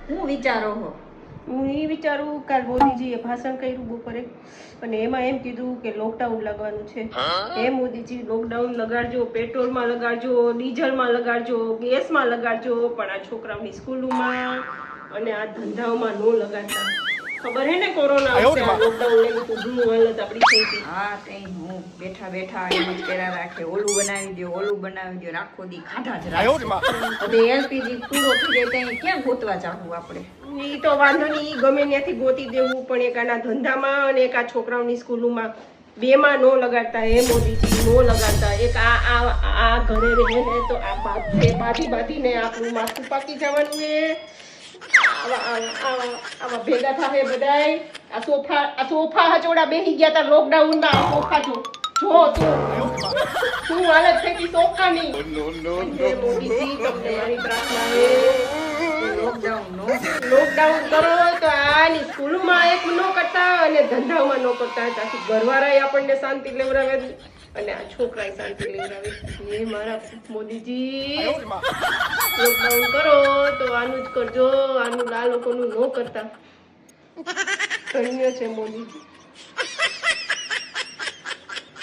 હું વિચારો હો? હું એ વિચારું કાલ મોદીજીએ ભાષણ કર્યું બપોરે અને એમાં એમ કીધું કે લોકડાઉન લગાવવાનું છે. હે મોદીજી, લોકડાઉન લગાડજો, પેટ્રોલમાં લગાડજો, ડીઝલમાં લગાડજો, ગેસમાં લગાડજો, પણ આ છોકરાઓની સ્કૂલોમાં અને આ ધંધાઓમાં નો લગાડતા. ખબર હે ને કોરોના આવશે, આ લોકડાઉન લઈ તો ધૂળ હાલત આપણી થઈ હતી. હા, કઈ હું બેઠા બેઠા એમ જ કર્યા રાખે, ઓલું બનાવી દો, ઓલું બનાવી દો, આખો દી ખાધા જ રાખે. હવે એલપીજી પૂરો થઈ જાય ત્યાં ક્યાં ગોતવા જાવું આપણે? ઈ તો વાંધો નહીં, ઈ ગમે ત્યાંથી ગોતી દેવું, પણ એક આના ધંધામાં અને એક આ છોકરાઓની સ્કૂલોમાં બેમાં નો લગાડતા. હે મોદીજી, નો લગાડતા. એક આ ઘરે રહે ને તો આ બાંધીને આપણું માથું પાકી જવાનું એ. આવા ભેગા થાય બધાય. આ સોફા હચોડા બેસી ગયા તા લોકડાઉનમાં. આ સોફા જો તું શું હાલત થઈ ગઈ સોફાની. મોદીજી, તમને મારી પ્રાર્થના છે, લોકડાઉન કરો તો આની સ્કૂલમાં એક ન કરતા અને ધંધામાં ન કરતા. ત્યાંથી ઘરવાળાએ આપણને શાંતિ લેવડાવે અને આ છોકરાએ શાંતિ લેવડાવે. એ મારા મોદીજી, લોકડાઉન કરો તો આનું જ કરજો, આનું આ લોકોનું ન કરતા. ધન્ય છે મોદીજી.